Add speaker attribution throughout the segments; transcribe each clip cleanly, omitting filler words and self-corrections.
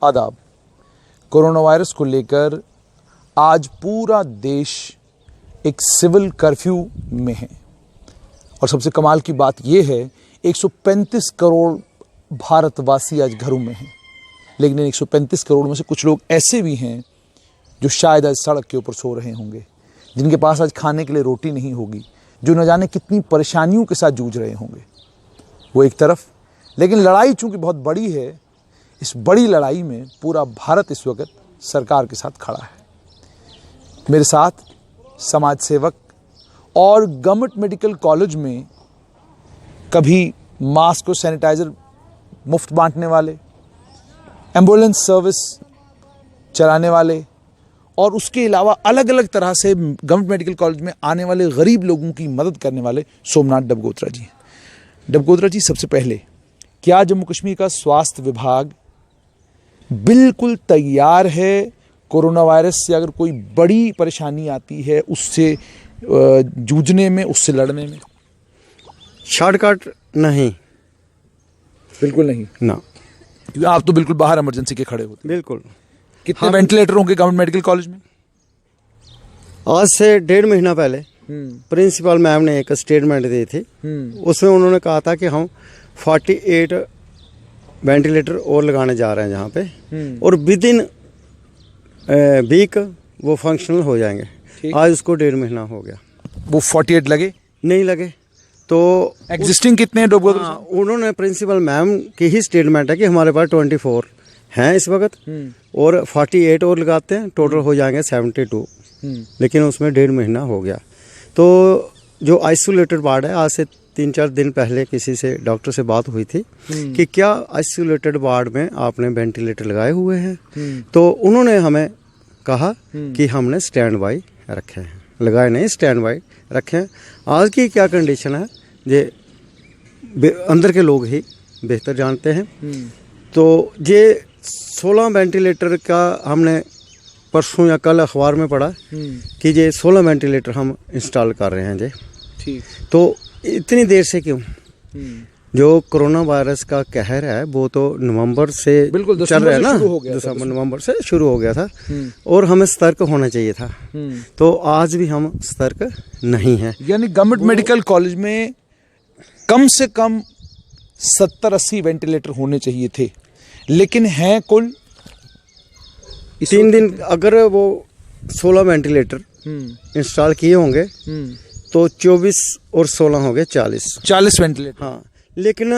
Speaker 1: आदाब। Corona virus को लेकर आज पूरा देश एक सिविल कर्फ्यू में है और सबसे कमाल की बात यह है 135 करोड़ भारतवासी आज घरों में हैं। लेकिन इन 135 करोड़ में से कुछ लोग ऐसे भी हैं जो शायद आज सड़क के ऊपर सो रहे होंगे, जिनके पास आज खाने के लिए रोटी नहीं होगी, जो न जाने कितनी परेशानियों के साथ जूझ रहे होंगे। वो एक तरफ, लेकिन लड़ाई चूंकि बहुत बड़ी है, इस बड़ी लड़ाई में पूरा भारत इस वक्त सरकार के साथ खड़ा है। मेरे साथ समाज सेवक और गवर्नमेंट मेडिकल कॉलेज में कभी मास्क और सैनिटाइजर मुफ्त बांटने वाले, एम्बुलेंस सर्विस चलाने वाले और उसके अलावा अलग अलग तरह से गवर्नमेंट मेडिकल कॉलेज में आने वाले गरीब लोगों की मदद करने वाले सोमनाथ डबगोत्रा जी हैं। डबगोत्रा जी, सबसे पहले क्या जम्मू कश्मीर का स्वास्थ्य विभाग बिल्कुल तैयार है कोरोना वायरस से अगर कोई बड़ी परेशानी आती है उससे जूझने में, उससे लड़ने में?
Speaker 2: शॉर्टकट नहीं,
Speaker 1: बिल्कुल नहीं
Speaker 2: ना,
Speaker 1: क्योंकि आप तो बिल्कुल बाहर इमरजेंसी के खड़े होते।
Speaker 2: बिल्कुल।
Speaker 1: कितने वेंटिलेटर होंगे गवर्नमेंट मेडिकल कॉलेज में?
Speaker 2: आज से 1.5 महीना पहले प्रिंसिपल मैम ने एक स्टेटमेंट दी थी। उसमें उन्होंने कहा था कि हम 48 वेंटिलेटर और लगाने जा रहे हैं जहाँ पे, और विद इन वीक वो फंक्शनल हो जाएंगे। आज उसको 1.5 महीना हो गया।
Speaker 1: वो 48 लगे? नहीं
Speaker 2: लगे। तो
Speaker 1: एग्जिस्टिंग कितने हैं डबगोत्रा?
Speaker 2: उन्होंने प्रिंसिपल मैम की ही स्टेटमेंट है कि हमारे पास 24 हैं इस वक्त और 48 और लगाते हैं, टोटल हो जाएंगे 72। लेकिन उसमें 1.5 महीना हो गया। तो जो आइसोलेटेड वार्ड है, आज से 3-4 दिन पहले किसी से डॉक्टर से बात हुई थी कि क्या आइसोलेटेड वार्ड में आपने वेंटिलेटर लगाए हुए हैं? तो उन्होंने हमें कहा कि हमने स्टैंड बाई रखे हैं, लगाए नहीं, स्टैंड बाई रखे हैं। आज की क्या कंडीशन है ये अंदर के लोग ही बेहतर जानते हैं। तो ये 16 वेंटिलेटर का हमने परसों या कल अखबार में पढ़ा कि ये 16 वेंटिलेटर हम इंस्टॉल कर रहे हैं जी।
Speaker 1: ठीक।
Speaker 2: तो इतनी देर से क्यों? जो कोरोना वायरस का कहर है वो तो नवंबर से बिल्कुल चल रहा है ना, दिसंबर नवंबर से शुरू हो गया था और हमें सतर्क होना चाहिए था। तो आज भी हम सतर्क नहीं हैं।
Speaker 1: यानी गवर्नमेंट मेडिकल कॉलेज में कम से कम 70-80 वेंटिलेटर होने चाहिए थे, लेकिन हैं कुल
Speaker 2: 3 दिन। अगर वो 16 वेंटिलेटर इंस्टॉल किए होंगे तो 24 और 16 हो गए 40
Speaker 1: वेंटिलेटर।
Speaker 2: हाँ, लेकिन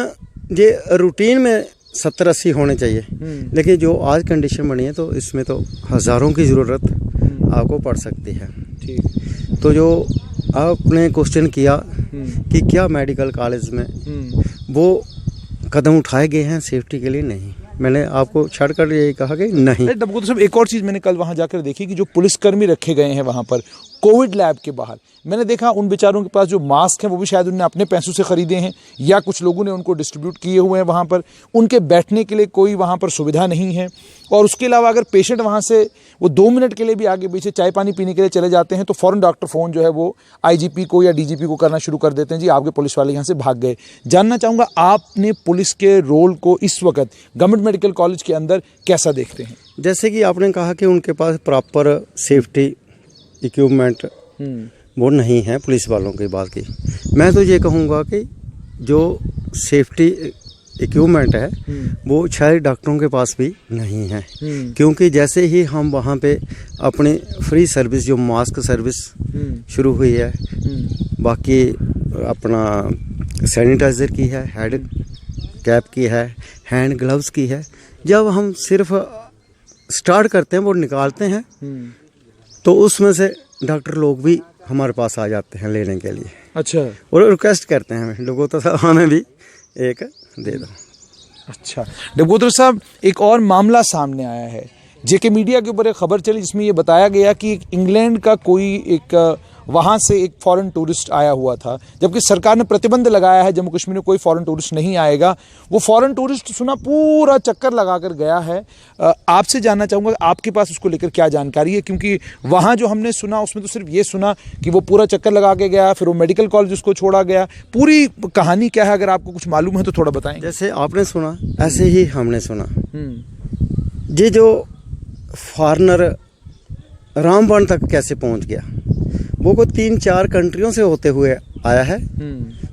Speaker 2: ये रूटीन में 70-80 होने चाहिए। लेकिन जो आज कंडीशन बनी है तो इसमें तो हज़ारों की ज़रूरत आपको पड़ सकती है।
Speaker 1: ठीक।
Speaker 2: तो जो आपने क्वेश्चन किया कि क्या मेडिकल कॉलेज में वो कदम उठाए गए हैं सेफ्टी के लिए, नहीं। मैंने आपको छड़कर यही कहा कि नहीं।
Speaker 1: डबगोत्रा साहब, एक और चीज़ मैंने कल वहाँ जाकर देखी कि जो पुलिसकर्मी रखे गए हैं वहाँ पर कोविड लैब के बाहर, मैंने देखा उन बेचारों के पास जो मास्क हैं वो भी शायद उन्होंने अपने पैसों से खरीदे हैं या कुछ लोगों ने उनको डिस्ट्रीब्यूट किए हुए हैं वहाँ पर। उनके बैठने के लिए कोई वहाँ पर सुविधा नहीं है। और उसके अलावा अगर पेशेंट वहाँ से वो 2 मिनट के लिए भी आगे पीछे चाय पानी पीने के लिए चले जाते हैं तो फ़ौरन डॉक्टर फ़ोन जो है वो IGP को या DGP को करना शुरू कर देते हैं, जी आपके पुलिस वाले यहाँ से भाग गए। जानना चाहूँगा आपने पुलिस के रोल को इस वक्त गवर्नमेंट मेडिकल कॉलेज के अंदर कैसा देखते हैं?
Speaker 2: जैसे कि आपने कहा कि उनके पास प्रॉपर सेफ्टी इक्विपमेंट वो नहीं है पुलिस वालों की बात की। मैं तो ये कहूँगा कि जो सेफ्टी इक्विपमेंट है वो शायद डॉक्टरों के पास भी नहीं है, क्योंकि जैसे ही हम वहाँ पे अपनी फ्री सर्विस जो मास्क सर्विस शुरू हुई है, बाकी अपना सैनिटाइज़र की है, हेड कैप की है, हैंड ग्लव्स की है, जब हम सिर्फ स्टार्ट करते हैं वो निकालते हैं तो उसमें से डॉक्टर लोग भी हमारे पास आ जाते हैं लेने के लिए।
Speaker 1: अच्छा।
Speaker 2: और रिक्वेस्ट करते हैं हमें लोगों तो हमें भी एक दे दो।
Speaker 1: अच्छा डबगोत्रा साहब, एक और मामला सामने आया है। जेके मीडिया के ऊपर एक खबर चली जिसमें ये बताया गया कि इंग्लैंड का कोई एक वहाँ से एक फॉरेन टूरिस्ट आया हुआ था, जबकि सरकार ने प्रतिबंध लगाया है जम्मू कश्मीर में कोई फॉरेन टूरिस्ट नहीं आएगा। वो फॉरेन टूरिस्ट सुना पूरा चक्कर लगा कर गया है। आपसे जानना चाहूँगा आपके पास उसको लेकर क्या जानकारी है, क्योंकि वहाँ जो हमने सुना उसमें तो सिर्फ ये सुना कि वो पूरा चक्कर लगा के गया, फिर वो मेडिकल कॉलेज उसको छोड़ा गया। पूरी कहानी क्या है, अगर आपको कुछ मालूम है तो थोड़ा बताएं।
Speaker 2: जैसे आपने सुना ऐसे ही हमने सुना। ये जो फॉरेनर रामबन तक कैसे पहुंच गया, वो को 3-4 कंट्रियों से होते हुए आया है।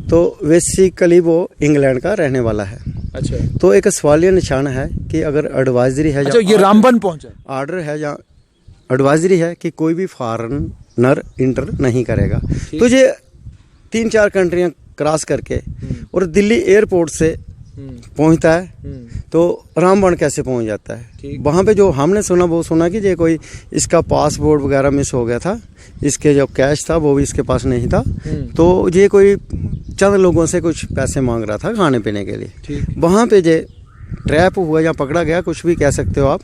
Speaker 2: तो बेसिकली वो इंग्लैंड का रहने वाला है।
Speaker 1: अच्छा,
Speaker 2: तो एक सवालिया निशान है कि अगर एडवाइजरी है,
Speaker 1: अच्छा, ये रामबन पहुंचा,
Speaker 2: आर्डर है या एडवाइजरी है कि कोई भी फॉरेनर इंटर नहीं करेगा। तो ये 3-4 कंट्रियां क्रॉस करके और दिल्ली एयरपोर्ट से पहुंचता है, तो रामबन कैसे पहुंच जाता है। वहाँ पे जो हमने सुना वो सुना कि ये कोई इसका पासपोर्ट वगैरह मिस हो गया था, इसके जो कैश था वो भी इसके पास नहीं था, तो ये कोई चंद लोगों से कुछ पैसे मांग रहा था खाने पीने के लिए। वहाँ पे ये ट्रैप हुआ या पकड़ा गया, कुछ भी कह सकते हो आप।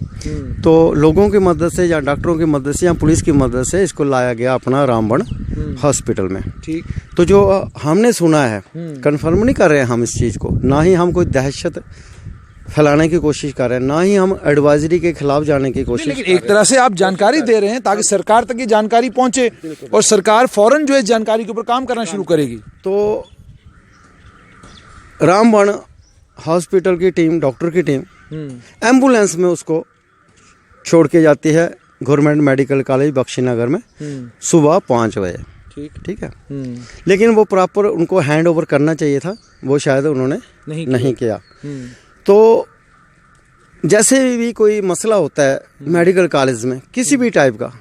Speaker 2: तो लोगों की मदद से या डॉक्टरों की मदद से या पुलिस की मदद से इसको लाया गया अपना रामबन हॉस्पिटल में।
Speaker 1: ठीक।
Speaker 2: तो जो हमने सुना है, कंफर्म नहीं कर रहे हैं हम इस चीज़ को, ना ही हम कोई दहशत फैलाने की कोशिश कर रहे हैं, ना ही हम एडवाइजरी के खिलाफ जाने की कोशिश।
Speaker 1: लेकिन एक तरह से आप जानकारी दे रहे हैं ताकि सरकार तक ये जानकारी पहुंचे और सरकार फौरन जो है जानकारी के ऊपर काम करना शुरू करेगी।
Speaker 2: तो रामबन हॉस्पिटल की टीम, डॉक्टर की टीम एम्बुलेंस में उसको छोड़ के जाती है गवर्नमेंट मेडिकल कॉलेज बख्शीनगर में सुबह 5 बजे। ठीक है। लेकिन वो प्रॉपर उनको हैंड ओवर करना चाहिए था, वो शायद उन्होंने नहीं किया। तो जैसे भी कोई मसला होता है मेडिकल कॉलेज में किसी भी टाइप का,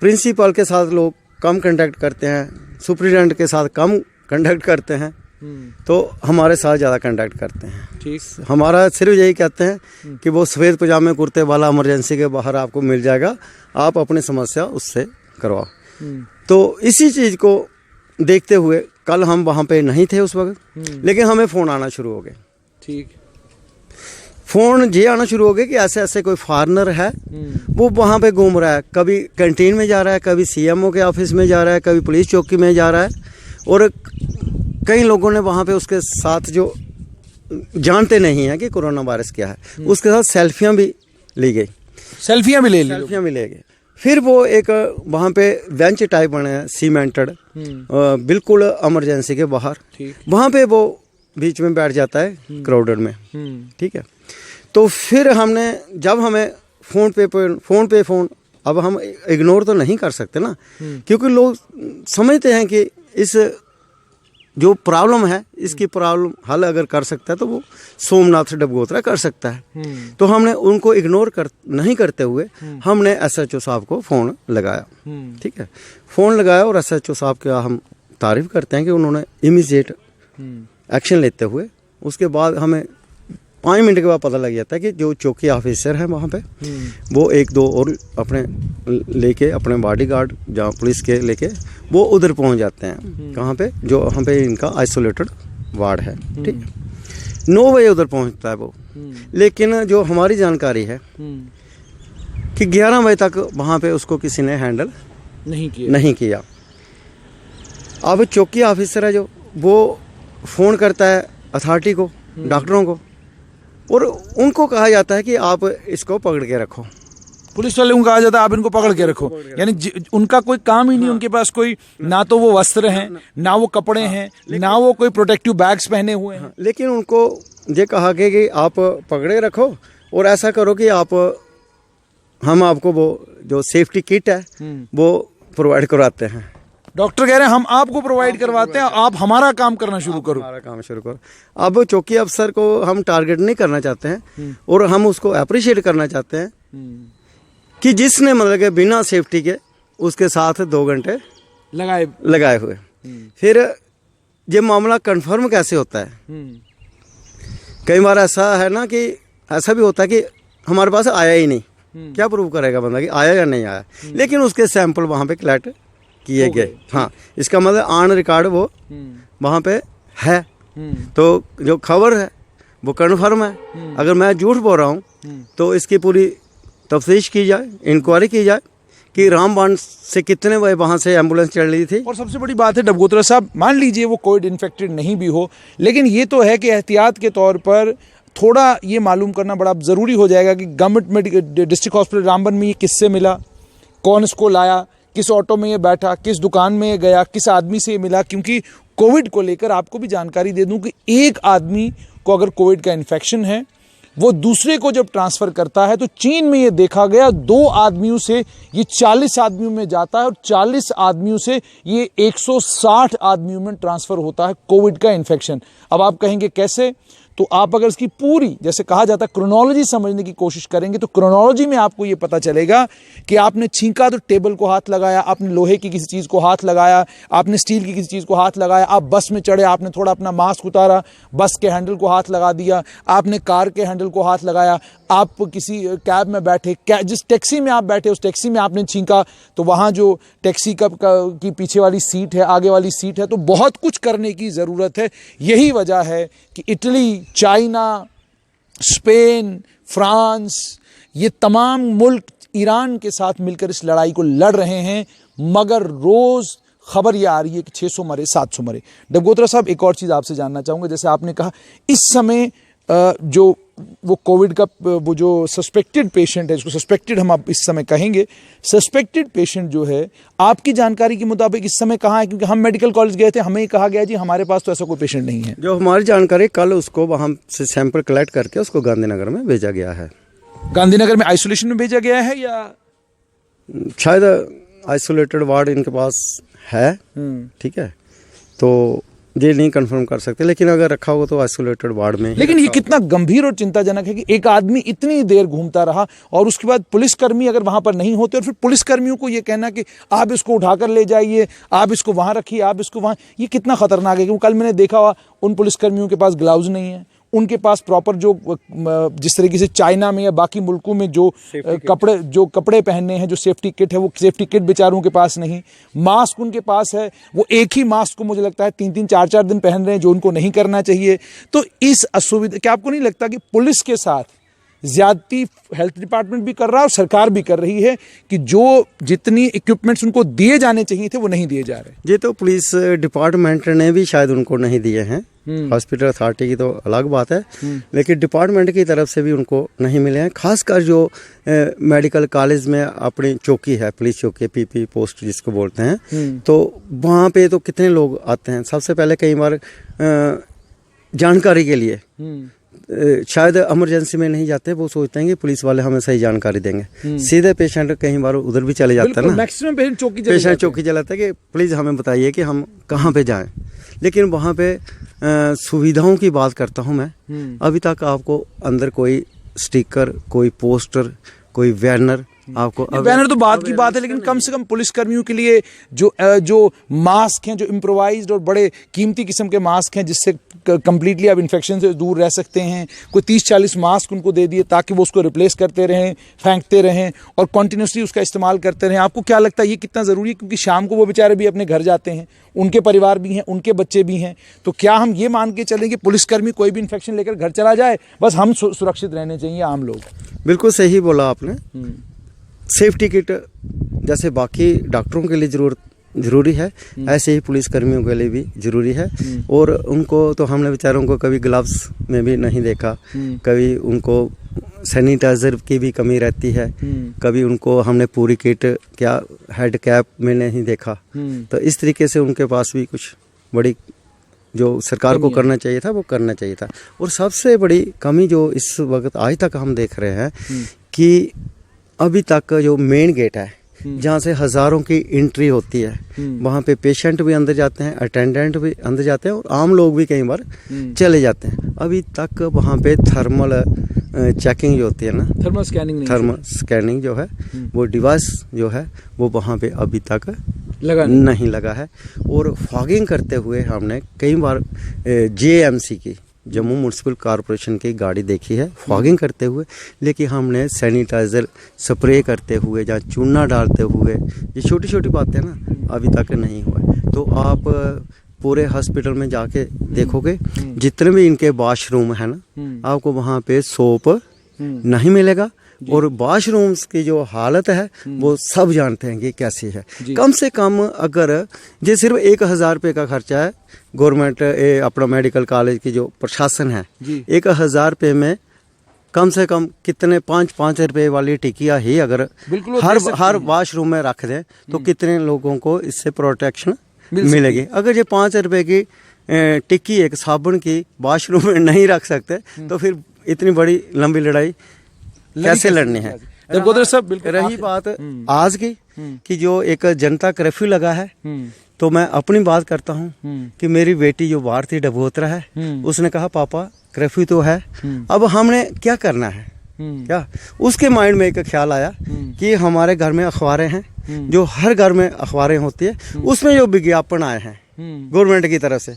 Speaker 2: प्रिंसिपल के साथ लोग कम कंटेक्ट करते हैं, सुप्रिटेंडेंट के साथ कम कंटेक्ट करते हैं, तो हमारे साथ ज़्यादा कंटेक्ट करते हैं। ठीक। हमारा सिर्फ यही कहते हैं कि वो सफ़ेद पजामे कुर्ते वाला इमरजेंसी के बाहर आपको मिल जाएगा, आप अपनी समस्या उससे करवाओ। तो इसी चीज़ को देखते हुए कल हम वहाँ पे नहीं थे उस वक्त, लेकिन हमें फ़ोन आना शुरू हो गए। ठीक। फ़ोन ये आना शुरू हो गए कि ऐसे ऐसे कोई फॉरेनर है, वो वहाँ पे घूम रहा है, कभी कैंटीन में जा रहा है, कभी सीएमओ के ऑफिस में जा रहा है, कभी पुलिस चौकी में जा रहा है। और कई लोगों ने वहाँ पे उसके साथ जो जानते नहीं हैं कि कोरोना वायरस क्या है, उसके साथ सेल्फियाँ भी ली गई। सेल्फियाँ भी ले गई। फिर वो एक वहाँ पे बेंच टाइप बने हैं सीमेंटेड, बिल्कुल इमरजेंसी के बाहर, वहाँ पे वो बीच में बैठ जाता है क्राउडेड में। ठीक है। तो फिर हमने, जब हमें फ़ोन, अब हम इग्नोर तो नहीं कर सकते ना, क्योंकि लोग समझते हैं कि इस जो प्रॉब्लम है, इसकी प्रॉब्लम हल अगर कर सकता है तो वो सोमनाथ डबगोत्रा कर सकता है। तो हमने उनको इग्नोर नहीं करते हुए हमने एसएचओ साहब को फ़ोन लगाया। ठीक है। फ़ोन लगाया और एसएचओ साहब का हम तारीफ़ करते हैं कि उन्होंने इमीडिएट एक्शन लेते हुए, उसके बाद हमें 5 मिनट के बाद पता लग जाता है कि जो चौकी ऑफिसर हैं वहाँ पे, वो 1-2 और अपने लेके, अपने बॉडीगार्ड जहाँ पुलिस के लेके वो उधर पहुँच जाते हैं। कहाँ पे, जो वहाँ पे इनका आइसोलेटेड वार्ड है। ठीक है। 9 बजे उधर पहुँचता है वो। लेकिन जो हमारी जानकारी है कि 11 बजे तक वहाँ पे उसको किसी ने हैंडल नहीं किया। अब चौकी ऑफिसर है जो, वो फ़ोन करता है अथॉरिटी को, डॉक्टरों को, और उनको कहा जाता है कि आप इसको पकड़ के रखो।
Speaker 1: पुलिस वाले को कहा जाता है आप इनको पकड़ के रखो, यानी उनका कोई काम ही नहीं। उनके पास कोई, ना तो वो वस्त्र हैं, ना वो कपड़े हैं, ना वो कोई प्रोटेक्टिव बैग्स पहने हुए हैं।
Speaker 2: लेकिन उनको ये कहा गया कि आप पकड़े रखो और ऐसा करो कि हम आपको वो जो सेफ्टी किट है वो प्रोवाइड करवाते हैं।
Speaker 1: डॉक्टर कह रहे हैं हम आपको प्रोवाइड करवाते हैं, आप हमारा काम करना शुरू करो।
Speaker 2: अब चौकी अफसर को हम टारगेट नहीं करना चाहते हैं और हम उसको अप्रिशिएट करना चाहते हैं कि जिसने मतलब कि बिना सेफ्टी के उसके साथ 2 घंटे लगाए हुए। फिर ये मामला कंफर्म कैसे होता है? कई बार ऐसा है ना कि ऐसा भी होता है कि हमारे पास आया ही नहीं, क्या प्रूव करेगा बंदा कि आया या नहीं आया, लेकिन उसके सैंपल वहाँ पे कलेक्ट किए गए। हाँ, इसका मतलब ऑन रिकॉर्ड वो वहाँ पे है। तो जो खबर है वो कन्फर्म है। अगर मैं झूठ बोल रहा हूँ तो इसकी पूरी तफ्तीश की जाए, इंक्वायरी की जाए कि रामबन से कितने बजे वहाँ से एम्बुलेंस चल रही थी।
Speaker 1: और सबसे बड़ी बात है डबगोत्रा साहब, मान लीजिए वो कोविड इन्फेक्टेड नहीं भी हो, लेकिन ये तो है कि एहतियात के तौर पर थोड़ा ये मालूम करना बड़ा ज़रूरी हो जाएगा कि government medical district hospital Ramban में ये किससे मिला, कौन इसको लाया, किस ऑटो में ये बैठा, किस दुकान में ये गया, किस आदमी से ये मिला। क्योंकि कोविड को लेकर आपको भी जानकारी दे दूं कि एक आदमी को अगर कोविड का इन्फेक्शन है वो दूसरे को जब ट्रांसफ़र करता है तो चीन में ये देखा गया 2 आदमियों से ये 40 आदमियों में जाता है और 40 आदमियों से ये 160 आदमियों में ट्रांसफ़र होता है कोविड का इन्फेक्शन। अब आप कहेंगे कैसे? तो आप अगर इसकी पूरी, जैसे कहा जाता है, क्रोनोलॉजी समझने की कोशिश करेंगे तो क्रोनोलॉजी में आपको ये पता चलेगा कि आपने छींका तो टेबल को हाथ लगाया, आपने लोहे की किसी चीज़ को हाथ लगाया, आपने स्टील की किसी चीज़ को हाथ लगाया, आप बस में चढ़े, आपने थोड़ा अपना मास्क उतारा, बस के हैंडल को हाथ लगा दिया, आपने कार के हैंडल को हाथ लगाया, आप किसी कैब में बैठे, जिस टैक्सी में आप बैठे उस टैक्सी में आपने छींका तो वहाँ जो टैक्सी की पीछे वाली सीट है, आगे वाली सीट है, तो बहुत कुछ करने की ज़रूरत है। यही वजह है कि इटली, चाइना, स्पेन, फ्रांस, ये तमाम मुल्क ईरान के साथ मिलकर इस लड़ाई को लड़ रहे हैं, मगर रोज़ खबर ये आ रही है कि 600 मरे, 700 मरे। डबगोत्रा साहब, एक और चीज़ आपसे जानना चाहूँगा, जैसे आपने कहा इस समय जो वो कोविड का वो जो सस्पेक्टेड पेशेंट है, इसको सस्पेक्टेड हम आप इस समय कहेंगे, सस्पेक्टेड पेशेंट जो है आपकी जानकारी के मुताबिक इस समय कहाँ है? क्योंकि हम मेडिकल कॉलेज गए थे, हमें कहा गया जी हमारे पास तो ऐसा कोई पेशेंट नहीं है।
Speaker 2: जो हमारी जानकारी, कल उसको वहाँ से सैंपल कलेक्ट करके उसको गांधीनगर में भेजा गया है।
Speaker 1: गांधीनगर में आइसोलेशन में भेजा गया है या
Speaker 2: शायद आइसोलेटेड वार्ड इनके पास है, ठीक है, तो ये नहीं कंफर्म कर सकते, लेकिन अगर रखा होगा तो आइसोलेटेड वार्ड में।
Speaker 1: लेकिन ये कितना गंभीर और चिंताजनक है कि एक आदमी इतनी देर घूमता रहा और उसके बाद पुलिसकर्मी अगर वहां पर नहीं होते और फिर पुलिसकर्मियों को ये कहना कि आप इसको उठाकर ले जाइए, आप इसको वहां रखिए, आप इसको वहां, ये कितना खतरनाक है। क्योंकि कल मैंने देखा हुआ उन पुलिसकर्मियों के पास ग्लव्स नहीं है, उनके पास प्रॉपर जो जिस तरीके से चाइना में या बाकी मुल्कों में जो कपड़े पहनने हैं, जो सेफ्टी किट है, वो सेफ्टी किट बेचारों के पास नहीं। मास्क उनके पास है, वो एक ही मास्क को मुझे लगता है 3-3, 4-4 दिन पहन रहे हैं, जो उनको नहीं करना चाहिए। तो इस असुविधा, क्या आपको नहीं लगता कि पुलिस के साथ ज्यादती हेल्थ डिपार्टमेंट भी कर रहा है और सरकार भी कर रही है कि जो जितनी इक्विपमेंट्स उनको दिए जाने चाहिए थे वो नहीं दिए जा रहे?
Speaker 2: ये तो पुलिस डिपार्टमेंट ने भी शायद उनको नहीं दिए हैं, हॉस्पिटल अथॉरिटी की तो अलग बात है, लेकिन डिपार्टमेंट की तरफ से भी उनको नहीं मिले हैं। खासकर जो मेडिकल कॉलेज में अपनी चौकी है, पुलिस चौकी, पीपी पोस्ट जिसको बोलते हैं, तो वहाँ पे तो कितने लोग आते हैं। सबसे पहले कई बार जानकारी के लिए शायद इमरजेंसी में नहीं जाते, वो सोचते हैं कि पुलिस वाले हमें सही जानकारी देंगे। सीधे पेशेंट कई बार उधर भी चले जाते हैं ना,
Speaker 1: मैक्सिमम पेशेंट चौकी
Speaker 2: चलाता है कि प्लीज़ हमें बताइए कि हम कहाँ पे जाएं। लेकिन वहाँ पे सुविधाओं की बात करता हूँ मैं, अभी तक आपको अंदर कोई स्टिकर, कोई पोस्टर, कोई बैनर, आपको
Speaker 1: बैनर तो बात की बात है, लेकिन कम से कम पुलिसकर्मियों के लिए जो मास्क हैं, जो इम्प्रोवाइज्ड और बड़े कीमती किस्म के मास्क हैं जिससे कंप्लीटली आप इन्फेक्शन से दूर रह सकते हैं, कोई 30-40 मास्क उनको दे दिए ताकि वो उसको रिप्लेस करते रहें, फेंकते रहें और कॉन्टीन्यूसली उसका इस्तेमाल करते रहें। आपको क्या लगता है ये कितना ज़रूरी है? क्योंकि शाम को वो बेचारे भी अपने घर जाते हैं, उनके परिवार भी हैं, उनके बच्चे भी हैं। तो क्या हम ये मान के चलें कि पुलिसकर्मी कोई भी इन्फेक्शन लेकर घर चला जाए, बस हम सुरक्षित रहने चाहिए आम लोग?
Speaker 2: बिल्कुल सही बोला आपने। सेफ्टी किट जैसे बाकी डॉक्टरों के लिए ज़रूरी है, ऐसे ही पुलिसकर्मियों के लिए भी ज़रूरी है। और उनको तो हमने बेचारों को कभी ग्लव्स में भी नहीं देखा, कभी उनको सैनिटाइज़र की भी कमी रहती है, कभी उनको हमने पूरी किट क्या हेड कैप में नहीं देखा। तो इस तरीके से उनके पास भी कुछ बड़ी जो सरकार को करना चाहिए था वो करना चाहिए था। और सबसे बड़ी कमी जो इस वक्त आज तक हम देख रहे हैं कि अभी तक जो मेन गेट है जहाँ से हज़ारों की एंट्री होती है, वहाँ पे पेशेंट भी अंदर जाते हैं, अटेंडेंट भी अंदर जाते हैं और आम लोग भी कई बार चले जाते हैं। अभी तक वहाँ पे थर्मल चेकिंग जो होती है ना, थर्मल स्कैनिंग जो है, वो डिवाइस जो है वो वहाँ पे अभी तक नहीं लगा है। और फॉगिंग करते हुए हमने कई बार JMC की, जम्मू म्यूनसिपल कॉरपोरेशन की गाड़ी देखी है फॉगिंग करते हुए, लेकिन हमने सैनिटाइज़र स्प्रे करते हुए या चूना डालते हुए, ये छोटी छोटी बातें ना अभी तक नहीं हुआ। तो आप पूरे हॉस्पिटल में जाके देखोगे जितने भी इनके वॉशरूम है ना, आपको वहाँ पे सोप नहीं मिलेगा। और वॉशरूम्स की जो हालत है वो सब जानते हैं कि कैसी है। कम से कम अगर ये सिर्फ 1000 रुपये का खर्चा है, गवर्नमेंट अपना मेडिकल कॉलेज की जो प्रशासन है, 1000 रुपये में कम से कम कितने 5-5 रुपये वाली टिकिया ही अगर हर वॉशरूम में रख दें तो कितने लोगों को इससे प्रोटेक्शन मिलेगी। अगर ये 5 रुपये की टिक्की एक साबुन की वॉशरूम में नहीं रख सकते तो फिर इतनी बड़ी लंबी लड़ाई कैसे लड़नी है।
Speaker 1: देवगोत्रा साहब, बिल्कुल
Speaker 2: रही बात आज की कि जो एक जनता कर्फ्यू लगा है, तो मैं अपनी बात करता हूँ कि मेरी बेटी जो भारती डबोत्रा है, उसने कहा पापा कर्फ्यू तो है, अब हमने क्या करना है, क्या उसके माइंड में एक ख्याल आया कि हमारे घर में अखबारें हैं, जो हर घर में अखबारें होती है, उसमें जो विज्ञापन आए हैं गवर्नमेंट की तरफ से,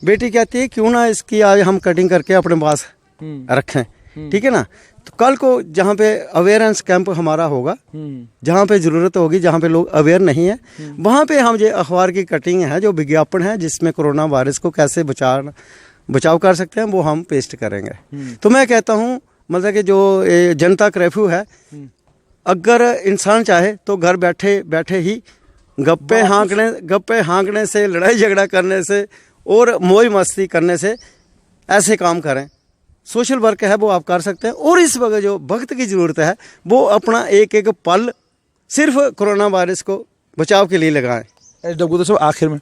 Speaker 2: बेटी कहती है क्यों ना इसकी आज हम कटिंग करके अपने पास रखें, ठीक है ना। तो कल को जहाँ पे अवेयरनेस कैंप हमारा होगा, जहाँ पे ज़रूरत होगी, जहाँ पे लोग अवेयर नहीं है, वहाँ पे हम ये अखबार की कटिंग है, जो विज्ञापन है जिसमें कोरोना वायरस को कैसे बचाव कर सकते हैं, वो हम पेस्ट करेंगे। तो मैं कहता हूँ मतलब कि जो जनता कर्फ्यू है, अगर इंसान चाहे तो घर बैठे बैठे ही गप्पे हाँकने से, लड़ाई झगड़ा करने से और मौज मस्ती करने से ऐसे काम करें। सोशल वर्क है वो आप कर सकते हैं, और इस वक्त जो वक्त की ज़रूरत है वो अपना एक एक पल सिर्फ कोरोना वायरस को बचाव के लिए लगाएं।
Speaker 1: डॉक्टर साहब, आखिर में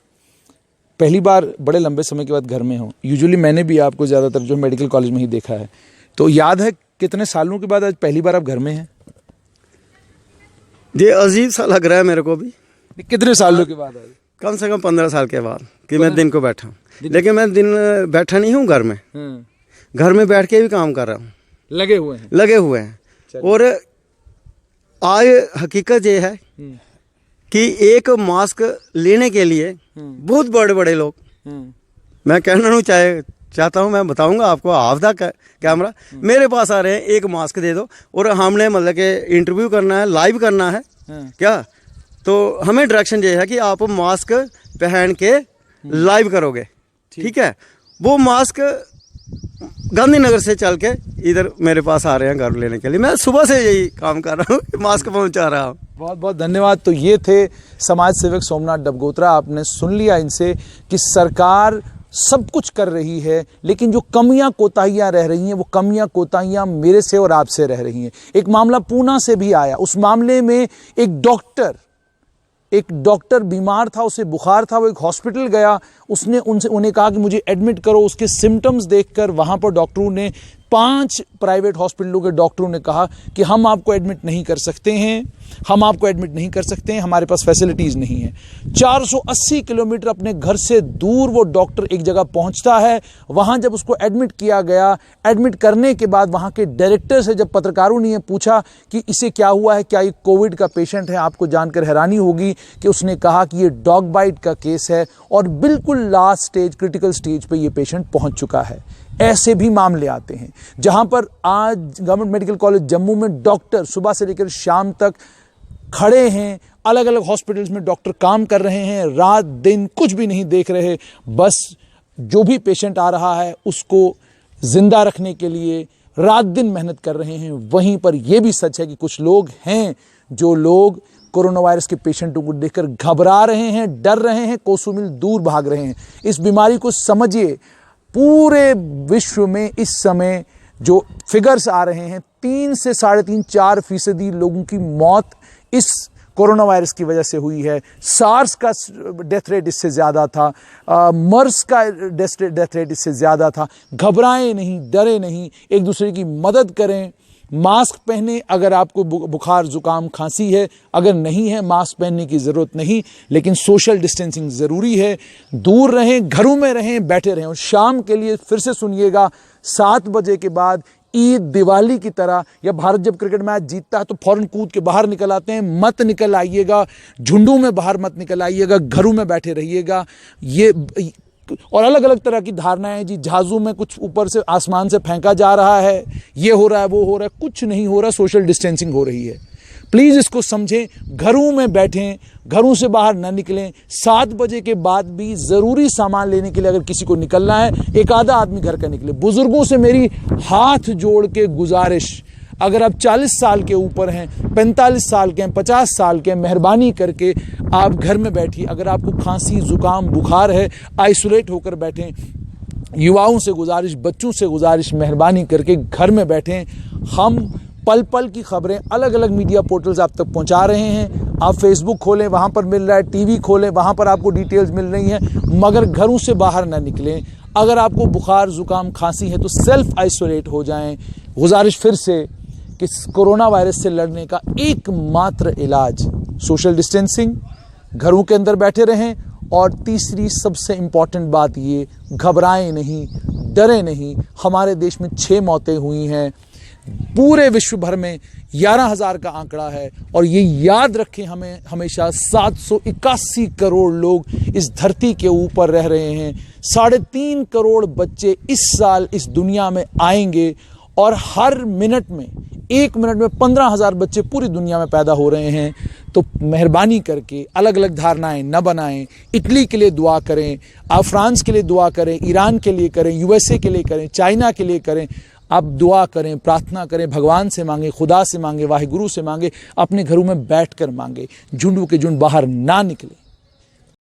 Speaker 1: पहली बार बड़े लंबे समय के बाद घर में हो, यूजुअली मैंने भी आपको ज़्यादातर जो मेडिकल कॉलेज में ही देखा है, तो याद है कितने सालों के बाद आज पहली बार आप घर में हैं?
Speaker 2: ये अजीब सा लग रहा है मेरे को भी।
Speaker 1: कितने सालों के बाद? आज
Speaker 2: कम से कम 15 साल के बाद कि मैं दिन को बैठा हूँ, लेकिन मैं दिन बैठा नहीं हूँ घर में, घर में बैठ के भी काम कर रहा हूँ, लगे हुए हैं। और आज हकीकत ये है कि एक मास्क लेने के लिए बहुत बड़े बड़े लोग, मैं कहना नहीं चाहता हूँ, मैं बताऊंगा आपको ऑफ द कैमरा, मेरे पास आ रहे हैं एक मास्क दे दो, और हमने मतलब कि इंटरव्यू करना है, लाइव करना है क्या, तो हमें डायरेक्शन ये है कि आप मास्क पहन के लाइव करोगे, ठीक है। वो मास्क गांधीनगर से चल के इधर मेरे पास आ रहे हैं घर लेने के लिए, मैं सुबह से यही काम कर रहा हूँ, मास्क पहुंचा रहा हूँ।
Speaker 1: बहुत बहुत धन्यवाद। तो ये थे समाज सेवक सोमनाथ डबगोत्रा। आपने सुन लिया इनसे कि सरकार सब कुछ कर रही है, लेकिन जो कमियां कोताहियां रह रही हैं, वो कमियां कोताहियां मेरे से और आपसे रह रही हैं। एक मामला पूना से भी आया, उस मामले में एक डॉक्टर बीमार था, उसे बुखार था, वो एक हॉस्पिटल गया, उसने उन्हें कहा कि मुझे एडमिट करो। उसके सिम्टम्स देखकर वहाँ पर डॉक्टरों ने 5 प्राइवेट हॉस्पिटलों के डॉक्टरों ने कहा कि हम आपको एडमिट नहीं कर सकते हैं, हमारे पास फैसिलिटीज़ नहीं है। 480 किलोमीटर अपने घर से दूर वो डॉक्टर एक जगह पहुंचता है, वहाँ जब उसको एडमिट किया गया, एडमिट करने के बाद वहाँ के डायरेक्टर से जब पत्रकारों ने पूछा कि इसे क्या हुआ है, क्या ये कोविड का पेशेंट है, आपको जानकर हैरानी होगी कि उसने कहा कि ये डॉग बाइट का केस है और बिल्कुल लास्ट स्टेज, क्रिटिकल स्टेज पे ये पेशेंट पहुंच चुका है। ऐसे भी मामले आते हैं जहां पर आज गवर्नमेंट मेडिकल कॉलेज जम्मू में डॉक्टर सुबह से लेकर शाम तक खड़े हैं, अलग अलग हॉस्पिटल्स में डॉक्टर काम कर रहे हैं, रात दिन कुछ भी नहीं देख रहे, बस जो भी पेशेंट आ रहा है उसको जिंदा रखने के लिए रात दिन मेहनत कर रहे हैं। वहीं पर यह भी सच है कि कुछ लोग हैं जो लोग कोरोना वायरस के पेशेंटों को देखकर घबरा रहे हैं, डर रहे हैं, कोसों मील दूर भाग रहे हैं। इस बीमारी को समझिए, पूरे विश्व में इस समय जो फिगर्स आ रहे हैं, 3 से 3.5-4% लोगों की मौत इस कोरोना वायरस की वजह से हुई है। सार्स का डेथ रेट इससे ज़्यादा था, मर्स का डेथ रेट इससे ज़्यादा था। घबराएं नहीं, डरे नहीं, एक दूसरे की मदद करें, मास्क पहने अगर आपको बुखार जुकाम खांसी है, अगर नहीं है मास्क पहनने की ज़रूरत नहीं, लेकिन सोशल डिस्टेंसिंग ज़रूरी है, दूर रहें, घरों में रहें, बैठे रहें। और शाम के लिए फिर से सुनिएगा, 7 बजे के बाद ईद दिवाली की तरह, या भारत जब क्रिकेट मैच जीतता है तो फौरन कूद के बाहर निकल आते हैं, मत निकल आइएगा, झुंडों में बाहर मत निकल आइएगा, घरों में बैठे रहिएगा। ये और अलग अलग तरह की धारणाएं जी, जहाज़ों में कुछ ऊपर से आसमान से फेंका जा रहा है, ये हो रहा है, वो हो रहा है, कुछ नहीं हो रहा, सोशल डिस्टेंसिंग हो रही है। प्लीज़ इसको समझें, घरों में बैठें, घरों से बाहर ना निकलें। 7 बजे के बाद भी ज़रूरी सामान लेने के लिए अगर किसी को निकलना है, एक आधा आदमी घर का निकले। बुजुर्गों से मेरी हाथ जोड़ के गुजारिश, अगर आप 40 साल के ऊपर हैं, 45 साल के हैं, 50 साल के हैं, मेहरबानी करके आप घर में बैठिए। अगर आपको खांसी जुकाम बुखार है, आइसोलेट होकर बैठें। युवाओं से गुजारिश, बच्चों से गुजारिश, मेहरबानी करके घर में बैठें। हम पल पल की खबरें अलग अलग मीडिया पोर्टल्स आप तक पहुंचा रहे हैं। आप फेसबुक खोलें, वहां पर मिल रहा है, टीवी खोलें, वहां पर आपको डिटेल्स मिल रही हैं, मगर घरों से बाहर ना निकलें। अगर आपको बुखार जुकाम खांसी है तो सेल्फ आइसोलेट हो जाएं। गुजारिश फिर से कि कोरोना वायरस से लड़ने का एकमात्र इलाज सोशल डिस्टेंसिंग, घरों के अंदर बैठे रहें, और तीसरी सबसे इंपॉर्टेंट बात ये, घबराएं नहीं, डरे नहीं। हमारे देश में 6 मौतें हुई हैं, पूरे विश्व भर में 11,000 का आंकड़ा है, और ये याद रखें हमें हमेशा 781 करोड़ लोग इस धरती के ऊपर रह रहे हैं। 3.5 करोड़ बच्चे इस साल इस दुनिया में आएंगे, और हर मिनट में 1 मिनट में 15,000 बच्चे पूरी दुनिया में पैदा हो रहे हैं। तो मेहरबानी करके अलग अलग धारणाएं न बनाएं। इटली के लिए दुआ करें, आप फ्रांस के लिए दुआ करें, ईरान के लिए करें, यूएसए के लिए करें, चाइना के लिए करें। आप दुआ करें, प्रार्थना करें, भगवान से मांगे, खुदा से मांगे, वाहिगुरु से मांगे, अपने घरों में बैठकर मांगे। झुंडों के झुंड बाहर ना निकले।